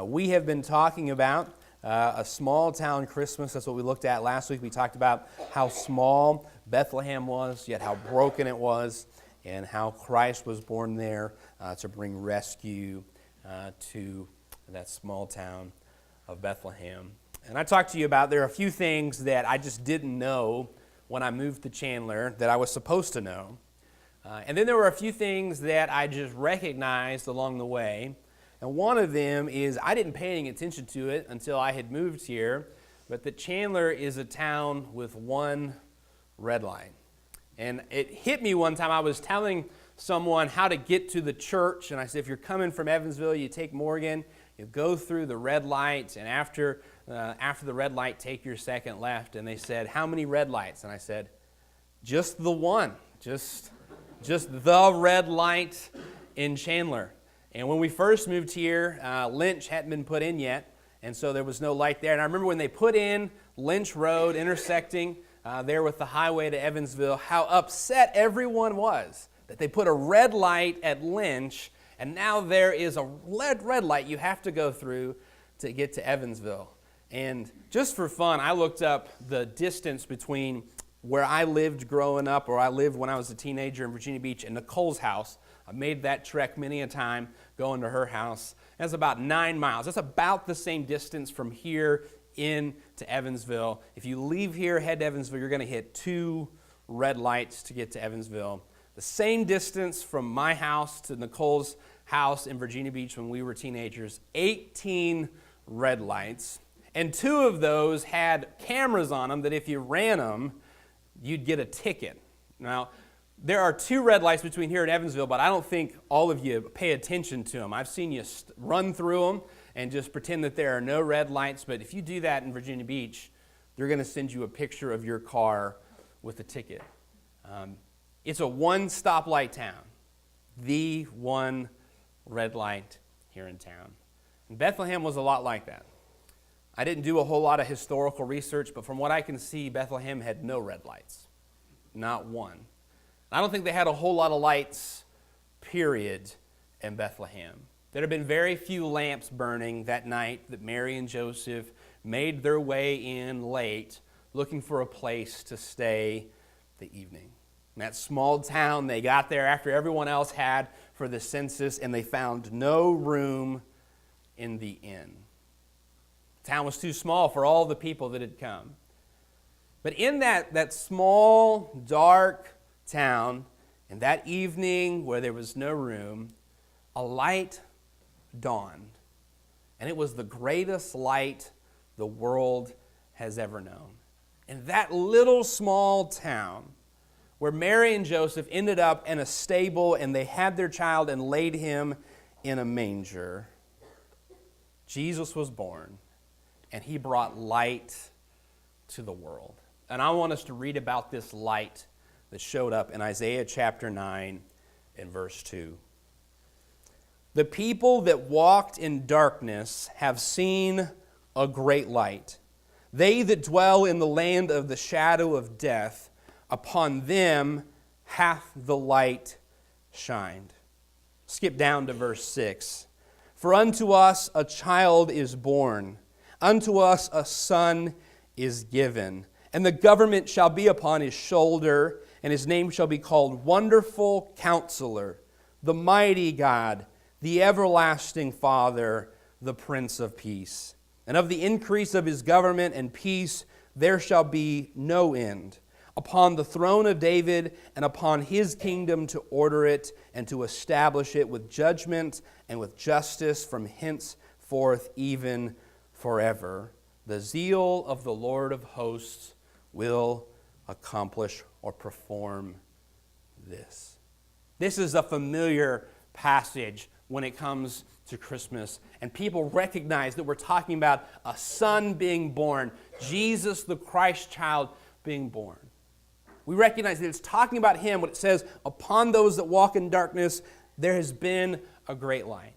We have been talking about a small town Christmas. That's what we looked at last week. We talked about how small Bethlehem was, yet how broken it was, and how Christ was born there to bring rescue to that small town of Bethlehem. And I talked to you about there are a few things that I just didn't know when I moved to Chandler that I was supposed to know. And then there were a few things that I just recognized along the way. And one of them is I didn't pay any attention to it until I had moved here, but that Chandler is a town with one red light. And it hit me one time. I was telling someone how to get to the church, and I said, if you're coming from Evansville, you take Morgan, you go through the red light, and after the red light, take your second left. And they said, how many red lights? And I said, just the one, just the red light in Chandler. And when we first moved here, Lynch hadn't been put in yet, and so there was no light there. And I remember when they put in Lynch Road intersecting there with the highway to Evansville, how upset everyone was that they put a red light at Lynch, and now there is a red light you have to go through to get to Evansville. And just for fun, I looked up the distance between where I lived growing up, or I lived when I was a teenager in Virginia Beach, and Nicole's house. I made that trek many a time going to her house. That's about 9 miles. That's about the same distance from here in to Evansville. If you leave here, head to Evansville, you're going to hit 2 red lights to get to Evansville. The same distance from my house to Nicole's house in Virginia Beach when we were teenagers, 18 red lights. And 2 of those had cameras on them that if you ran them, you'd get a ticket. Now, there are 2 red lights between here and Evansville, but I don't think all of you pay attention to them. I've seen you run through them and just pretend that there are no red lights, but if you do that in Virginia Beach, they're going to send you a picture of your car with a ticket. It's a one stoplight town, the one red light here in town. And Bethlehem was a lot like that. I didn't do a whole lot of historical research, but from what I can see, Bethlehem had no red lights, not one. I don't think they had a whole lot of lights, period, in Bethlehem. There had been very few lamps burning that night that Mary and Joseph made their way in late, looking for a place to stay the evening. In that small town, they got there after everyone else had for the census, and they found no room in the inn. The town was too small for all the people that had come. But in that small, dark town, and that evening where there was no room, a light dawned. And it was the greatest light the world has ever known. In that little small town where Mary and Joseph ended up in a stable and they had their child and laid him in a manger, Jesus was born, and he brought light to the world. And I want us to read about this light that showed up in Isaiah chapter 9 and verse 2. The people that walked in darkness have seen a great light. They that dwell in the land of the shadow of death, upon them hath the light shined. Skip down to verse 6. For unto us a child is born, unto us a son is given, and the government shall be upon his shoulder, and his name shall be called Wonderful Counselor, the Mighty God, the Everlasting Father, the Prince of Peace. And of the increase of his government and peace there shall be no end, upon the throne of David and upon his kingdom, to order it and to establish it with judgment and with justice from henceforth even forever. The zeal of the Lord of hosts will accomplish or perform this. This is a familiar passage when it comes to Christmas, and people recognize that we're talking about a son being born, Jesus the Christ child being born. We recognize that it's talking about him when it says, upon those that walk in darkness, there has been a great light.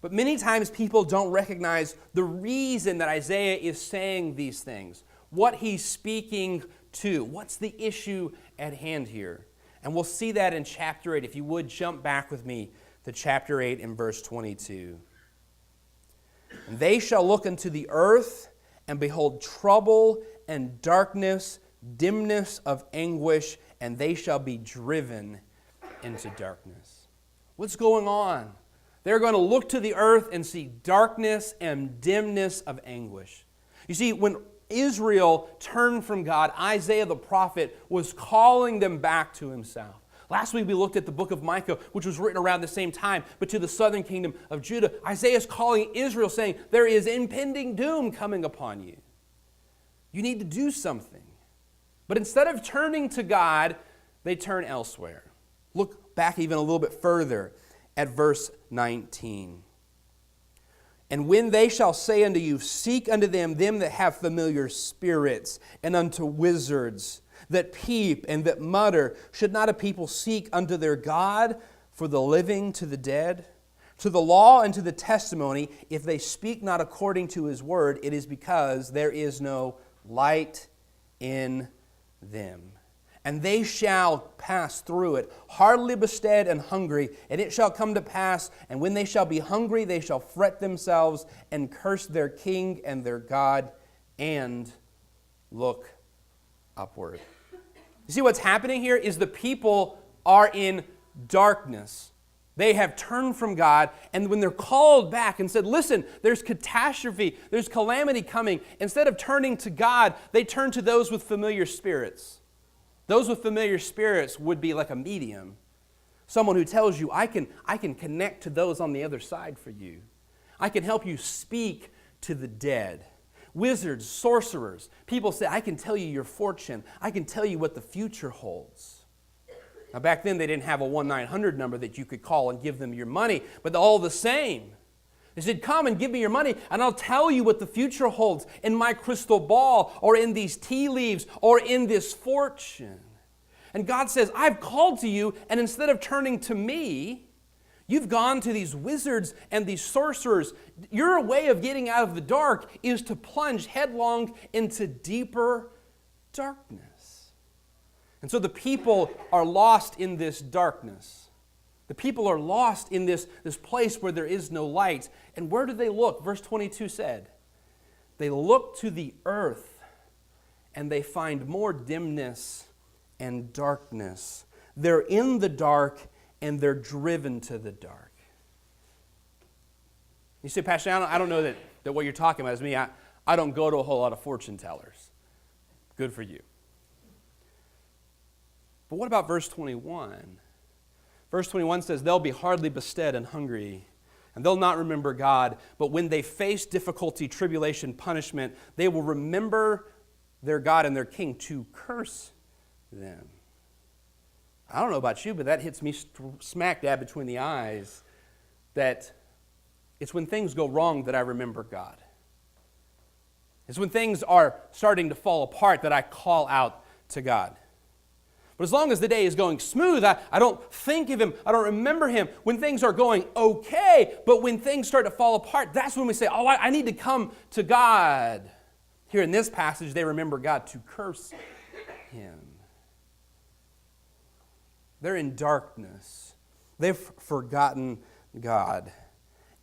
But many times people don't recognize the reason that Isaiah is saying these things, what he's speaking to, what's the issue at hand here. And we'll see that in chapter 8. If you would, jump back with me to chapter 8 and verse 22. And they shall look into the earth and behold trouble and darkness, dimness of anguish, and they shall be driven into darkness. What's going on? They're going to look to the earth and see darkness and dimness of anguish. You see, when Israel turned from God, Isaiah the prophet was calling them back to himself. Last week we looked at the book of Micah, which was written around the same time, but to the southern kingdom of Judah. Isaiah is calling Israel, saying, there is impending doom coming upon you. You need to do something. But instead of turning to God, they turn elsewhere. Look back even a little bit further at verse 19. And when they shall say unto you, seek unto them that have familiar spirits, and unto wizards that peep and that mutter, should not a people seek unto their God for the living to the dead? To the law and to the testimony, if they speak not according to his word, it is because there is no light in them. And they shall pass through it, hardly bestead and hungry. And it shall come to pass, and when they shall be hungry, they shall fret themselves and curse their king and their God, and look upward. You see what's happening here is the people are in darkness. They have turned from God, and when they're called back and said, listen, there's catastrophe, there's calamity coming, instead of turning to God, they turn to those with familiar spirits. Those with familiar spirits would be like a medium. Someone who tells you, I can connect to those on the other side for you. I can help you speak to the dead. Wizards, sorcerers, people say, I can tell you your fortune. I can tell you what the future holds. Now back then they didn't have a 1-900 number that you could call and give them your money, but all the same. They said, come and give me your money, and I'll tell you what the future holds in my crystal ball, or in these tea leaves, or in this fortune. And God says, I've called to you, and instead of turning to me, you've gone to these wizards and these sorcerers. Your way of getting out of the dark is to plunge headlong into deeper darkness. And so the people are lost in this darkness. The people are lost in this place where there is no light. And where do they look? Verse 22 said, they look to the earth and they find more dimness and darkness. They're in the dark and they're driven to the dark. You say, Pastor, I don't know that what you're talking about is me. I don't go to a whole lot of fortune tellers. Good for you. But what about verse 21? Verse 21 says, they'll be hardly bestead and hungry, and they'll not remember God. But when they face difficulty, tribulation, punishment, they will remember their God and their King to curse them. I don't know about you, but that hits me smack dab between the eyes, that it's when things go wrong that I remember God. It's when things are starting to fall apart that I call out to God. But as long as the day is going smooth, I don't think of Him, I don't remember Him. When things are going okay, but when things start to fall apart, that's when we say, oh, I need to come to God. Here in this passage, they remember God to curse Him. They're in darkness. They've forgotten God.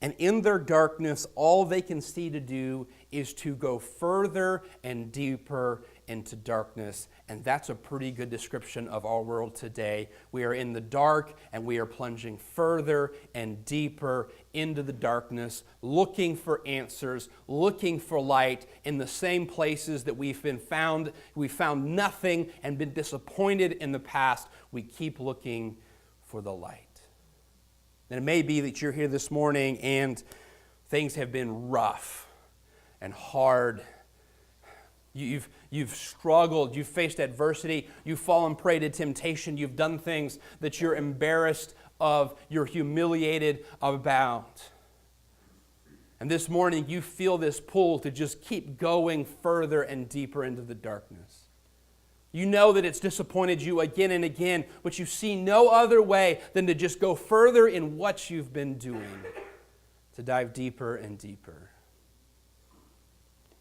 And in their darkness, all they can see to do is to go further and deeper into darkness. And that's a pretty good description of our world today. We are in the dark and we are plunging further and deeper into the darkness, looking for answers, looking for light in the same places that we found nothing and been disappointed in the past. We keep looking for the light. And it may be that you're here this morning and things have been rough and hard. You've struggled, you've faced adversity, you've fallen prey to temptation, you've done things that you're embarrassed of, you're humiliated about. And this morning you feel this pull to just keep going further and deeper into the darkness. You know that it's disappointed you again and again, but you see no other way than to just go further in what you've been doing, to dive deeper and deeper.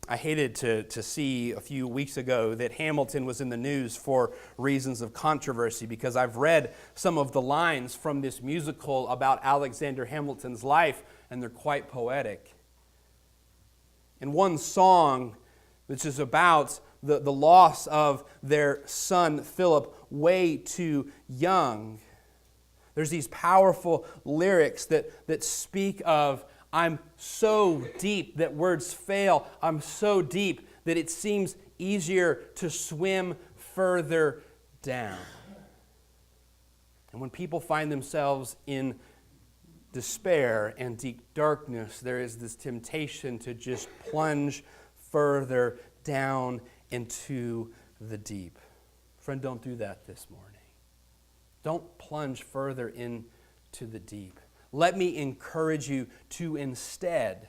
I hated to see a few weeks ago that Hamilton was in the news for reasons of controversy, because I've read some of the lines from this musical about Alexander Hamilton's life, and they're quite poetic. In one song, which is about the loss of their son Philip, way too young, there's these powerful lyrics that speak of, I'm so deep that words fail. I'm so deep that it seems easier to swim further down. And when people find themselves in despair and deep darkness, there is this temptation to just plunge further down into the deep. Friend, don't do that this morning. Don't plunge further into the deep. Let me encourage you to instead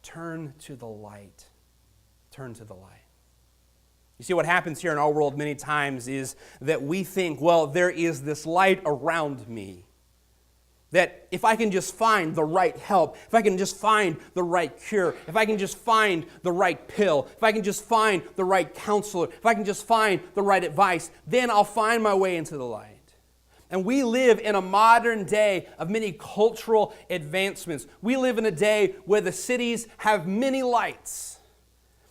turn to the light. Turn to the light. You see, what happens here in our world many times is that we think, well, there is this light around me. That if I can just find the right help, if I can just find the right cure, if I can just find the right pill, if I can just find the right counselor, if I can just find the right advice, then I'll find my way into the light. And we live in a modern day of many cultural advancements. We live in a day where the cities have many lights.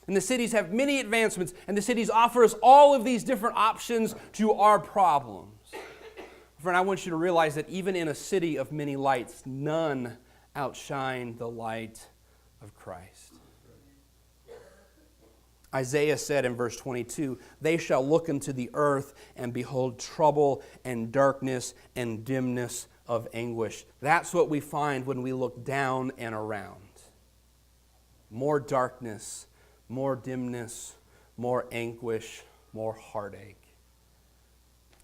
And the cities have many advancements. And the cities offer us all of these different options to our problems. Friend, I want you to realize that even in a city of many lights, none outshine the light of Christ. Isaiah said in verse 22, "They shall look into the earth and behold trouble and darkness and dimness of anguish." That's what we find when we look down and around. More darkness, more dimness, more anguish, more heartache.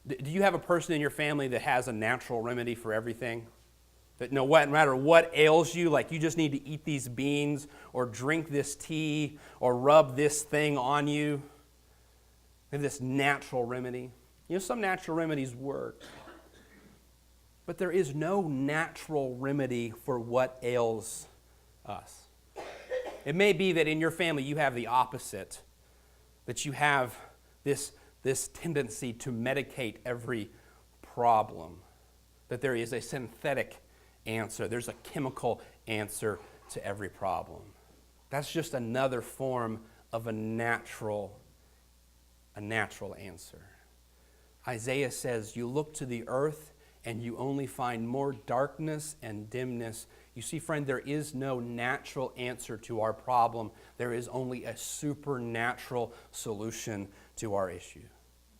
Do you have a person in your family that has a natural remedy for everything? That no matter what ails you, like you just need to eat these beans or drink this tea or rub this thing on you? They have this natural remedy. You know, some natural remedies work. But there is no natural remedy for what ails us. It may be that in your family you have the opposite, that you have this tendency to medicate every problem, that there is a synthetic answer, there's a chemical answer to every problem. That's just another form of a natural answer. Isaiah says, you look to the earth and you only find more darkness and dimness. You see, friend, there is no natural answer to our problem. There is only a supernatural solution to our issue.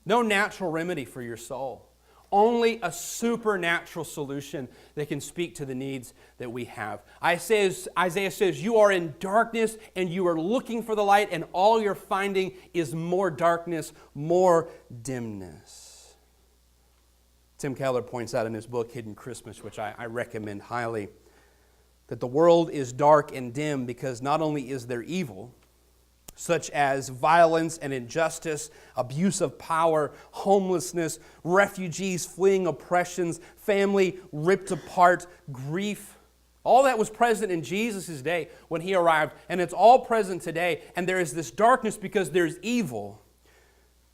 No natural remedy for your soul. Only a supernatural solution that can speak to the needs that we have. Isaiah says, you are in darkness and you are looking for the light, and all you're finding is more darkness, more dimness. Tim Keller points out in his book, Hidden Christmas, which I recommend highly, that the world is dark and dim because not only is there evil, such as violence and injustice, abuse of power, homelessness, refugees fleeing oppressions, family ripped apart, grief. All that was present in Jesus' day when he arrived, and it's all present today. And there is this darkness because there's evil.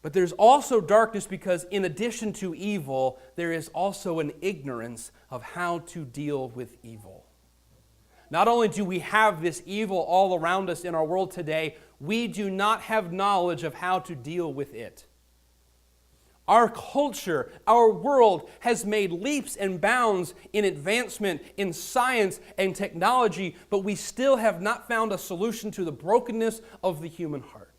But there's also darkness because in addition to evil, there is also an ignorance of how to deal with evil. Not only do we have this evil all around us in our world today, we do not have knowledge of how to deal with it. Our culture, our world has made leaps and bounds in advancement in science and technology, but we still have not found a solution to the brokenness of the human heart.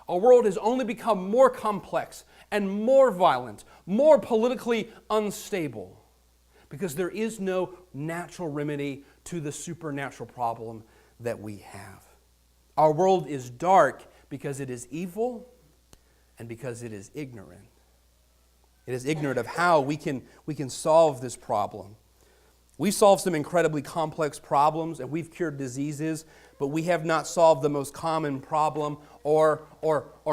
Our world has only become more complex and more violent, more politically unstable, because there is no natural remedy to the supernatural problem that we have. Our world is dark because it is evil and because it is ignorant. It is ignorant of how we can solve this problem. We solve some incredibly complex problems and we've cured diseases, but we have not solved the most common problem or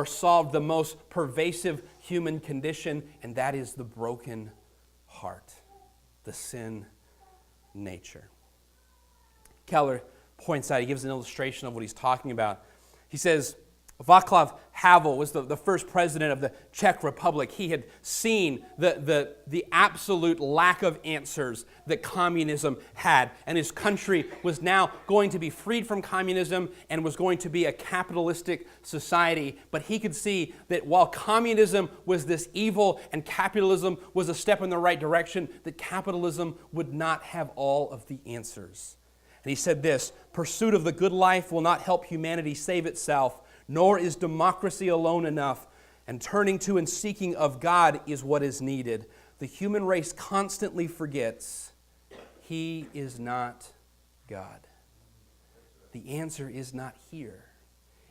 solved the most pervasive human condition, and that is the broken heart, the sin nature. Keller points out, he gives an illustration of what he's talking about. He says, Václav Havel was the first president of the Czech Republic. He had seen the absolute lack of answers that communism had. And his country was now going to be freed from communism and was going to be a capitalistic society. But he could see that while communism was this evil and capitalism was a step in the right direction, that capitalism would not have all of the answers. And he said this, "Pursuit of the good life will not help humanity save itself, nor is democracy alone enough, and turning to and seeking of God is what is needed. The human race constantly forgets He is not God." The answer is not here.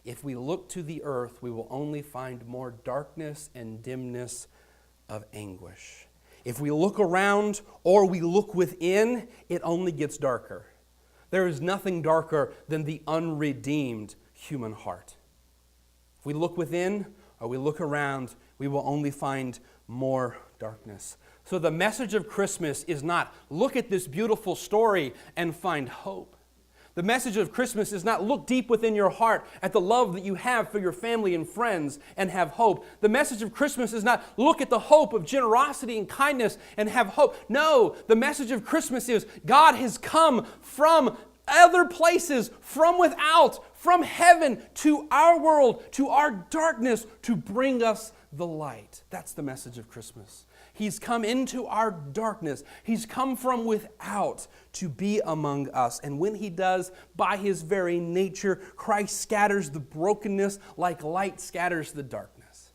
If we look to the earth, we will only find more darkness and dimness of anguish. If we look around or we look within, it only gets darker. There is nothing darker than the unredeemed human heart. If we look within or we look around, we will only find more darkness. So the message of Christmas is not look at this beautiful story and find hope. The message of Christmas is not look deep within your heart at the love that you have for your family and friends and have hope. The message of Christmas is not look at the hope of generosity and kindness and have hope. No, the message of Christmas is God has come from other places, from without, from heaven to our world, to our darkness, to bring us the light. That's the message of Christmas. He's come into our darkness. He's come from without to be among us. And when He does, by His very nature, Christ scatters the brokenness like light scatters the darkness.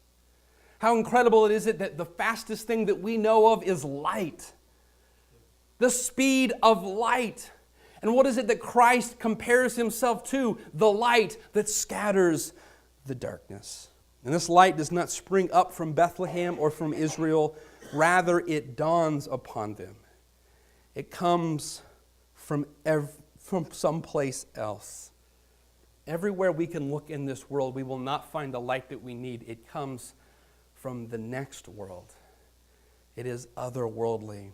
How incredible it is that the fastest thing that we know of is light. The speed of light. And what is it that Christ compares Himself to? The light that scatters the darkness. And this light does not spring up from Bethlehem or from Israel. Rather, it dawns upon them. It comes from someplace else. Everywhere we can look in this world, we will not find the light that we need. It comes from the next world. It is otherworldly.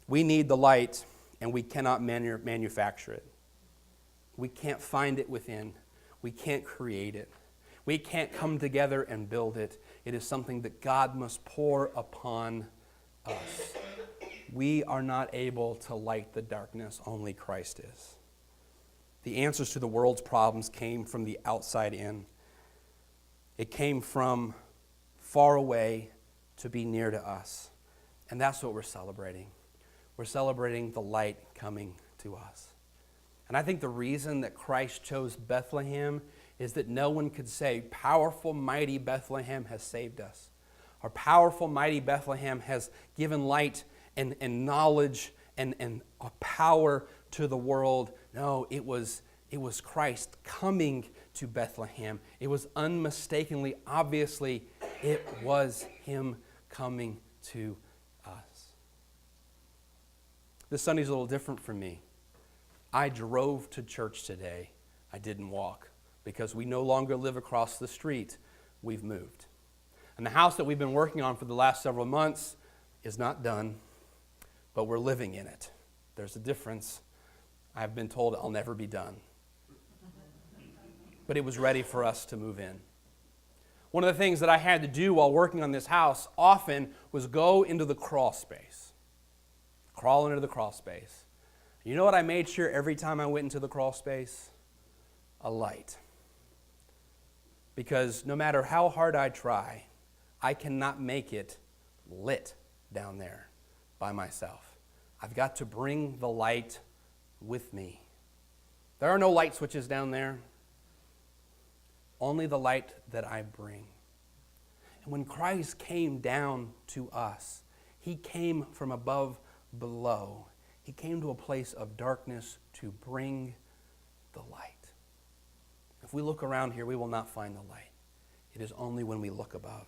We need the light, and we cannot manufacture it. We can't find it within. We can't create it. We can't come together and build it. It is something that God must pour upon us. We are not able to light the darkness, only Christ is. The answers to the world's problems came from the outside in. It came from far away to be near to us. And that's what we're celebrating. We're celebrating the light coming to us. And I think the reason that Christ chose Bethlehem is that no one could say, powerful, mighty Bethlehem has saved us. Or powerful, mighty Bethlehem has given light and knowledge and a power to the world. No, it was Christ coming to Bethlehem. It was unmistakably, obviously, it was Him coming to us. This Sunday's a little different for me. I drove to church today. I didn't walk because we no longer live across the street. We've moved. And the house that we've been working on for the last several months is not done, but we're living in it. There's a difference. I've been told I'll never be done. But it was ready for us to move in. One of the things that I had to do while working on this house often was go into the crawl space. Crawl into the crawl space. You know what I made sure every time I went into the crawl space? A light. Because no matter how hard I try, I cannot make it lit down there by myself. I've got to bring the light with me. There are no light switches down there. Only the light that I bring. And when Christ came down to us, He came from above below. He came to a place of darkness to bring the light. If we look around here, we will not find the light. It is only when we look above.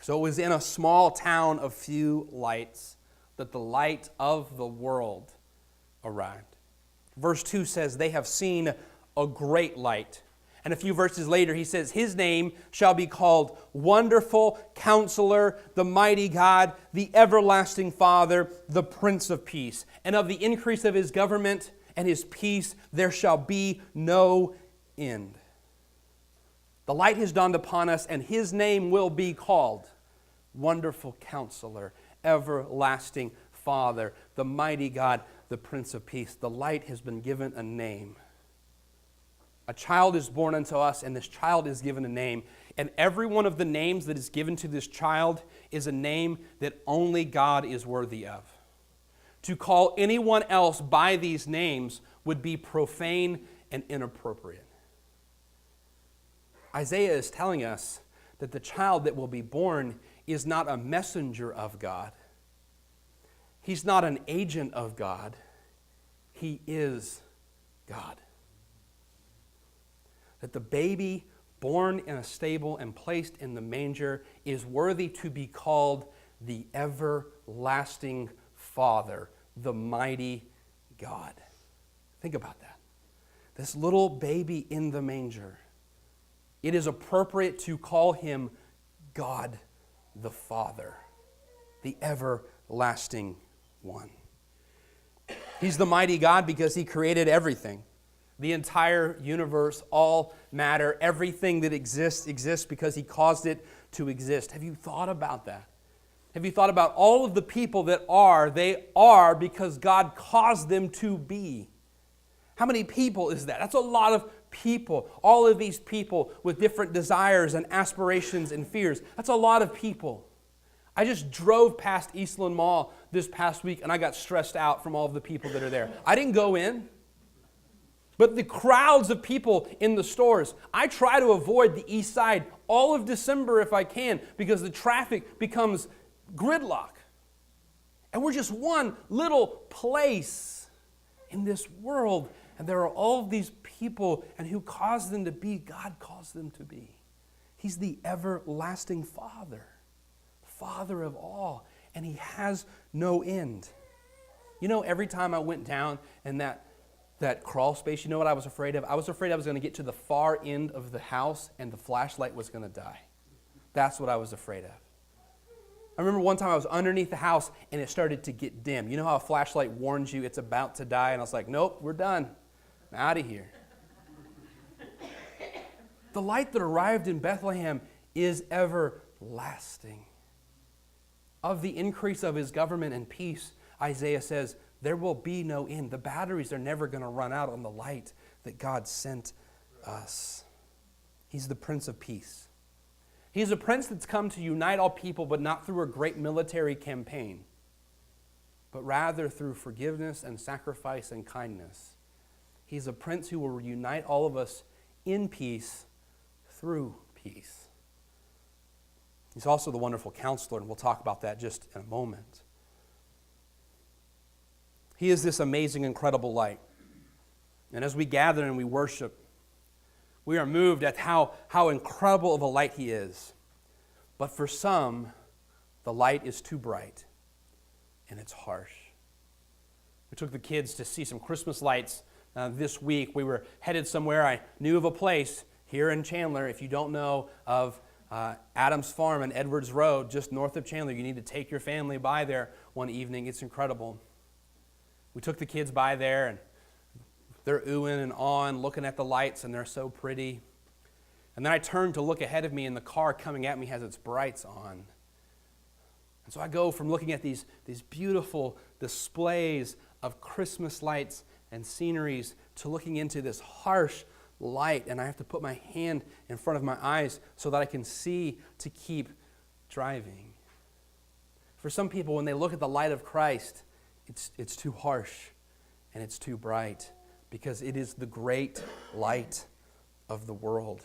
So it was in a small town of few lights that the light of the world arrived. Verse 2 says, they have seen a great light. And a few verses later, he says, His name shall be called Wonderful Counselor, the Mighty God, the Everlasting Father, the Prince of Peace. And of the increase of His government and His peace, there shall be no end. The light has dawned upon us, and his name will be called Wonderful Counselor, Everlasting Father, the Mighty God, the Prince of Peace. The light has been given a name. A child is born unto us, and this child is given a name. And every one of the names that is given to this child is a name that only God is worthy of. To call anyone else by these names would be profane and inappropriate. Isaiah is telling us that the child that will be born is not a messenger of God. He's not an agent of God. He is God. That the baby born in a stable and placed in the manger is worthy to be called the Everlasting Father, the Mighty God. Think about that. This little baby in the manger, it is appropriate to call him God the Father, the Everlasting One. He's the mighty God because he created everything. The entire universe, all matter, everything that exists because he caused it to exist. Have you thought about that? Have you thought about all of the people that they are because God caused them to be? How many people is that? That's a lot of people. All of these people with different desires and aspirations and fears. That's a lot of people. I just drove past Eastland Mall this past week and I got stressed out from all of the people that are there. I didn't go in. But the crowds of people in the stores, I try to avoid the east side all of December if I can because the traffic becomes gridlock. And we're just one little place in this world. And there are all of these people, and who caused them to be? God caused them to be. He's the everlasting Father, Father of all, and he has no end. You know, every time I went down in that crawl space, you know what I was afraid of? I was afraid I was going to get to the far end of the house and the flashlight was going to die. That's what I was afraid of. I remember one time I was underneath the house and it started to get dim. You know how a flashlight warns you it's about to die? And I was like, nope, we're done. I'm out of here. The light that arrived in Bethlehem is everlasting. Of the increase of his government and peace, Isaiah says, there will be no end. The batteries are never going to run out on the light that God sent us. He's the Prince of Peace. He's a prince that's come to unite all people, but not through a great military campaign, but rather through forgiveness and sacrifice and kindness. He's a prince who will unite all of us in peace through peace. He's also the wonderful counselor, and we'll talk about that just in a moment. He is this amazing, incredible light. And as we gather and we worship, we are moved at how incredible of a light he is. But for some, the light is too bright and it's harsh. We took the kids to see some Christmas lights this week. We were headed somewhere. I knew of a place here in Chandler. If you don't know of Adams Farm and Edwards Road, just north of Chandler, you need to take your family by there one evening. It's incredible. We took the kids by there, and they're oohing and awing, looking at the lights, and they're so pretty. And then I turned to look ahead of me, and the car coming at me has its brights on. And so I go from looking at these beautiful displays of Christmas lights and sceneries to looking into this harsh light, and I have to put my hand in front of my eyes so that I can see to keep driving. For some people, when they look at the light of Christ, it's too harsh and it's too bright because it is the great light of the world.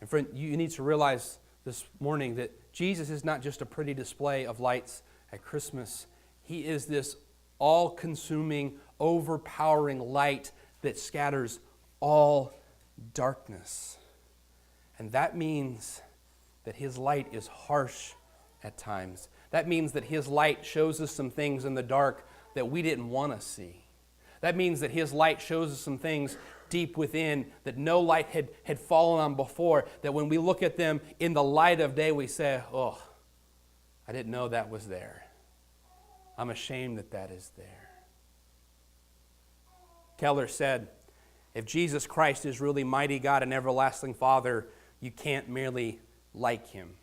And friend, you need to realize this morning that Jesus is not just a pretty display of lights at Christmas. He is this all-consuming, overpowering light that scatters all darkness. And that means that his light is harsh at times. That means that his light shows us some things in the dark that we didn't want to see. That means that his light shows us some things deep within that no light had fallen on before, that when we look at them in the light of day, we say, oh, I didn't know that was there. I'm ashamed that that is there. Keller said, if Jesus Christ is really mighty God and everlasting Father, You can't merely like him.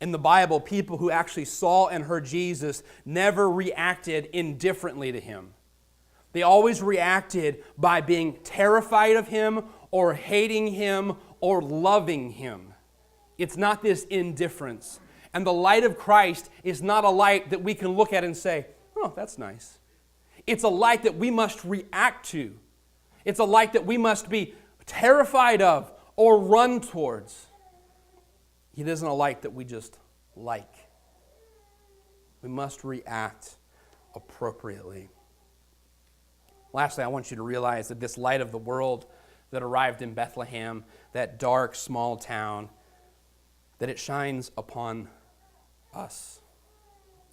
In the Bible, people who actually saw and heard Jesus never reacted indifferently to him. They always reacted by being terrified of him or hating him or loving him. It's not this indifference. And the light of Christ is not a light that we can look at and say, oh, that's nice. It's a light that we must react to. It's a light that we must be terrified of or run towards. It isn't a light that we just like. We must react appropriately. Lastly, I want you to realize that this light of the world that arrived in Bethlehem, that dark, small town, that it shines upon us.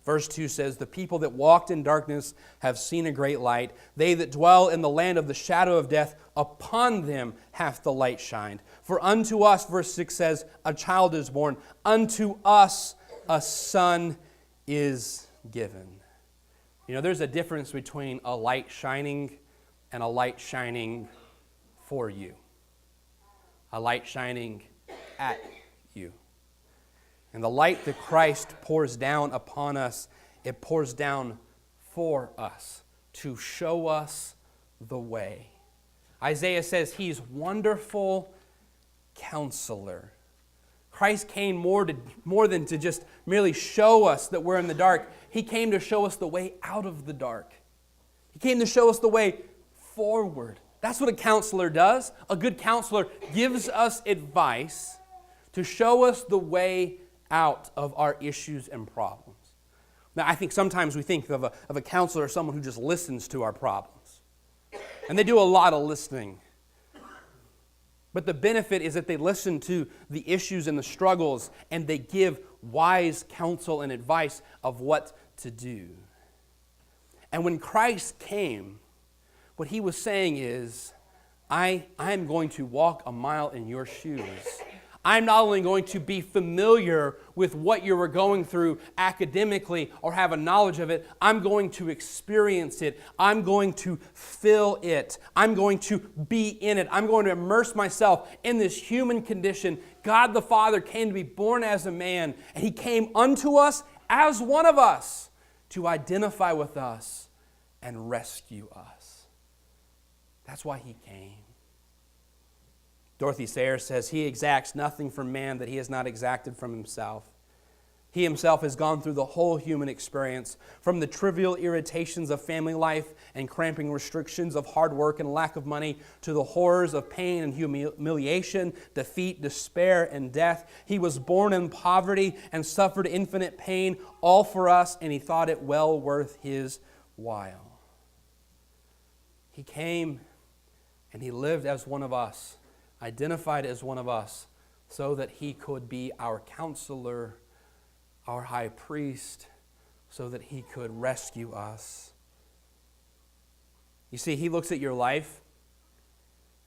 Verse 2 says, the people that walked in darkness have seen a great light. They that dwell in the land of the shadow of death, upon them hath the light shined. For unto us, verse 6 says, a child is born. Unto us a son is given. You know, there's a difference between a light shining and a light shining for you. A light shining at you. And the light that Christ pours down upon us, it pours down for us to show us the way. Isaiah says he's wonderful counselor. Christ came more than to just merely show us that we're in the dark. He came to show us the way out of the dark. He came to show us the way forward. That's what a counselor does. A good counselor gives us advice to show us the way out of our issues and problems. Now, I think sometimes we think of a counselor as someone who just listens to our problems. And they do a lot of listening. But the benefit is that they listen to the issues and the struggles, and they give wise counsel and advice of what to do. And when Christ came, what he was saying is, I am going to walk a mile in your shoes. I'm not only going to be familiar with what you were going through academically or have a knowledge of it, I'm going to experience it. I'm going to feel it. I'm going to be in it. I'm going to immerse myself in this human condition. God the Father came to be born as a man, and he came unto us as one of us to identify with us and rescue us. That's why he came. Dorothy Sayers says, he exacts nothing from man that he has not exacted from himself. He himself has gone through the whole human experience, from the trivial irritations of family life and cramping restrictions of hard work and lack of money, to the horrors of pain and humiliation, defeat, despair, and death. He was born in poverty and suffered infinite pain, all for us, and he thought it well worth his while. He came and he lived as one of us, identified as one of us, so that he could be our counselor, our high priest, so that he could rescue us. You see, he looks at your life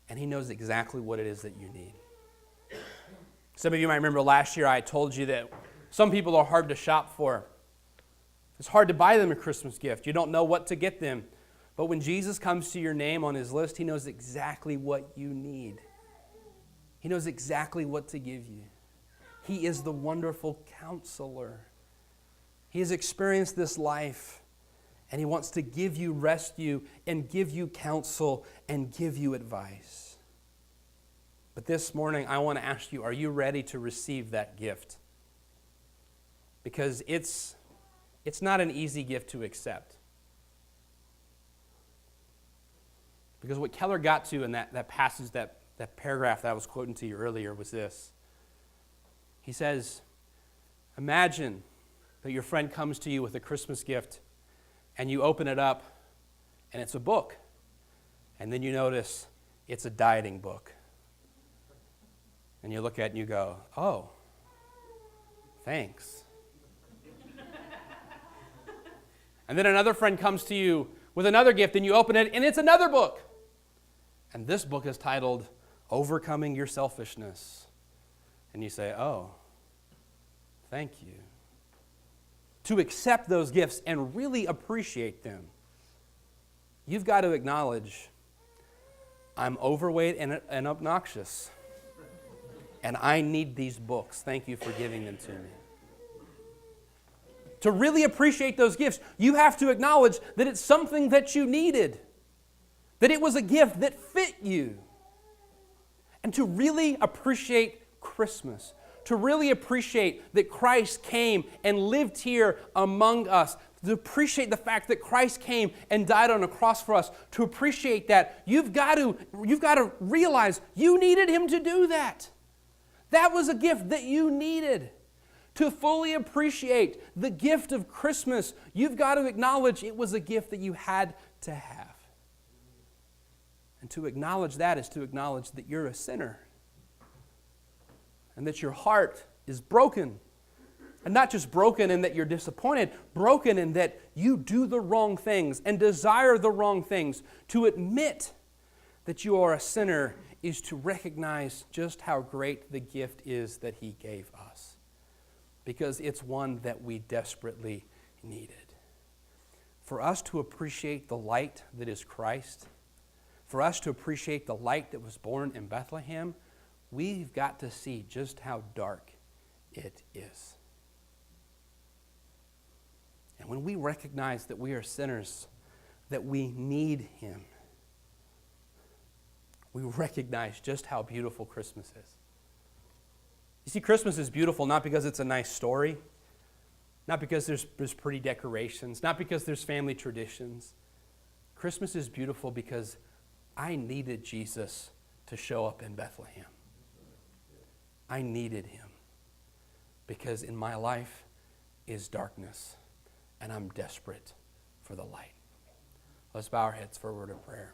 and he knows exactly what it is that you need. Some of you might remember last year I told you that some people are hard to shop for. It's hard to buy them a Christmas gift. You don't know what to get them. But when Jesus comes to your name on his list, he knows exactly what you need. He knows exactly what to give you. He is the wonderful counselor. He has experienced this life, and he wants to give you rescue and give you counsel and give you advice. But this morning, I want to ask you, are you ready to receive that gift? Because it's not an easy gift to accept. Because what Keller got to in that passage, that paragraph that I was quoting to you earlier was this. He says, imagine that your friend comes to you with a Christmas gift and you open it up and it's a book. And then you notice it's a dieting book. And you look at it and you go, oh, thanks. And then another friend comes to you with another gift and you open it and it's another book. And this book is titled Overcoming Your Selfishness. And you say, oh, thank you. To accept those gifts and really appreciate them, you've got to acknowledge, I'm overweight and obnoxious. and I need these books. Thank you for giving them to me. To really appreciate those gifts, you have to acknowledge that it's something that you needed, that it was a gift that fit you. And to really appreciate Christmas, to really appreciate that Christ came and lived here among us, to appreciate the fact that Christ came and died on a cross for us, to appreciate that, you've got to realize you needed Him to do that. That was a gift that you needed. To fully appreciate the gift of Christmas, you've got to acknowledge it was a gift that you had to have. And to acknowledge that is to acknowledge that you're a sinner and that your heart is broken. And not just broken in that you're disappointed, broken in that you do the wrong things and desire the wrong things. To admit that you are a sinner is to recognize just how great the gift is that He gave us, because it's one that we desperately needed. For us to appreciate the light that is Christ, for us to appreciate the light that was born in Bethlehem, we've got to see just how dark it is. And when we recognize that we are sinners, that we need Him, we recognize just how beautiful Christmas is. You see, Christmas is beautiful not because it's a nice story, not because there's pretty decorations, not because there's family traditions. Christmas is beautiful because I needed Jesus to show up in Bethlehem. I needed Him because in my life is darkness, and I'm desperate for the light. Let's bow our heads for a word of prayer.